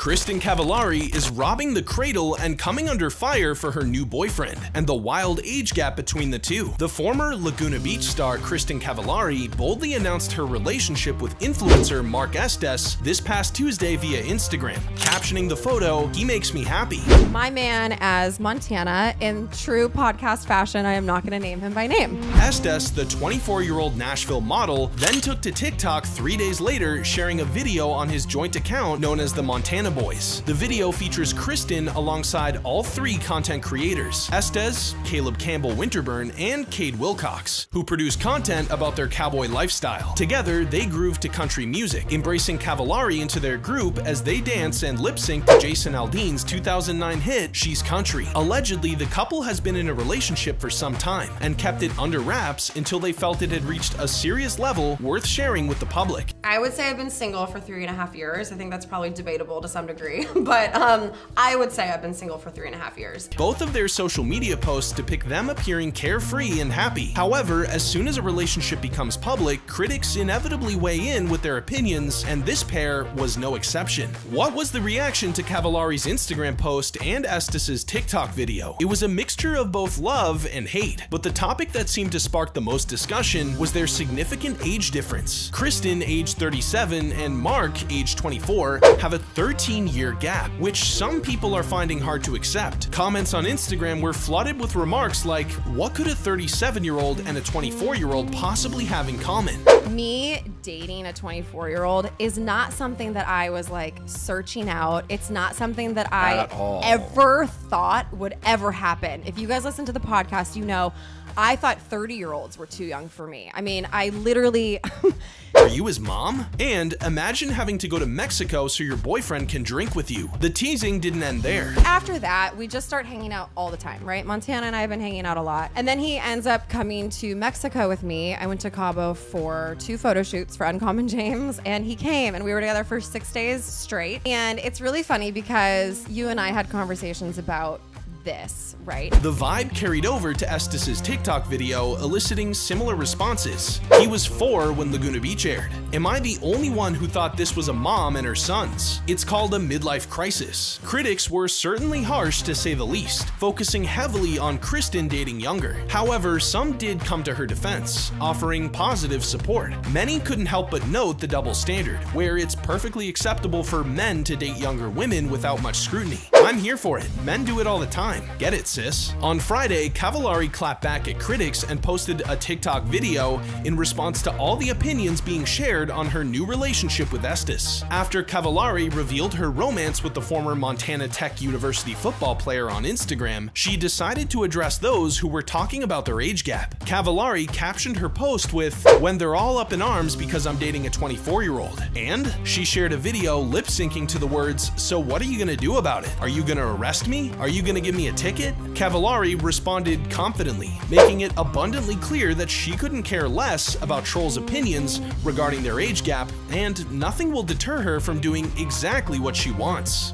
Kristin Cavallari is robbing the cradle and coming under fire for her new boyfriend, and the wild age gap between the two. The former Laguna Beach star Kristin Cavallari boldly announced her relationship with influencer Mark Estes this past Tuesday via Instagram, captioning the photo, "He makes me happy." My man as Montana, in true podcast fashion, I am not going to name him by name. Estes, the 24-year-old Nashville model, then took to TikTok 3 days later, sharing a video on his joint account known as the Montana Boys. The video features Kristin alongside all three content creators, Estes, Caleb Campbell Winterburn, and Cade Wilcox, who produce content about their cowboy lifestyle. Together, they groove to country music, embracing Cavallari into their group as they dance and lip-sync to Jason Aldean's 2009 hit, She's Country. Allegedly, the couple has been in a relationship for some time and kept it under wraps until they felt it had reached a serious level worth sharing with the public. I would say I've been single for 3.5 years. I think that's probably debatable to some degree, but I would say I've been single for 3.5 years. Both of their social media posts depict them appearing carefree and happy. However, as soon as a relationship becomes public, critics inevitably weigh in with their opinions, and this pair was no exception. What was the reaction to Cavallari's Instagram post and Estes's TikTok video? It was a mixture of both love and hate, but the topic that seemed to spark the most discussion was their significant age difference. Kristin, age 37, and Mark, age 24, have a 13-year gap, which some people are finding hard to accept. Comments on Instagram were flooded with remarks like, "What could a 37-year-old and a 24-year-old possibly have in common?" Me dating a 24-year-old is not something that I was like searching out. It's not something that I ever thought would ever happen. If you guys listen to the podcast, you know I thought 30-year-olds were too young for me. I mean, I literally... Are you his mom? And imagine having to go to Mexico so your boyfriend can drink with you. The teasing didn't end there. After that, we just start hanging out all the time, right? Montana and I have been hanging out a lot. And then he ends up coming to Mexico with me. I went to Cabo for 2 photo shoots for Uncommon James, and he came, and we were together for 6 days straight. And it's really funny because you and I had conversations about this, right? The vibe carried over to Estes's TikTok video, eliciting similar responses. He was 4 when Laguna Beach aired. Am I the only one who thought this was a mom and her sons? It's called a midlife crisis. Critics were certainly harsh to say the least, focusing heavily on Kristin dating younger. However, some did come to her defense, offering positive support. Many couldn't help but note the double standard, where it's perfectly acceptable for men to date younger women without much scrutiny. I'm here for it. Men do it all the time. Get it, sis? On Friday, Cavallari clapped back at critics and posted a TikTok video in response to all the opinions being shared on her new relationship with Estes. After Cavallari revealed her romance with the former Montana Tech University football player on Instagram, she decided to address those who were talking about their age gap. Cavallari captioned her post with, "When they're all up in arms because I'm dating a 24-year-old. And she shared a video lip-syncing to the words, "So what are you gonna do about it? Are you gonna arrest me? Are you gonna give me a ticket?" Cavallari responded confidently, making it abundantly clear that she couldn't care less about trolls' opinions regarding their age gap, and nothing will deter her from doing exactly what she wants.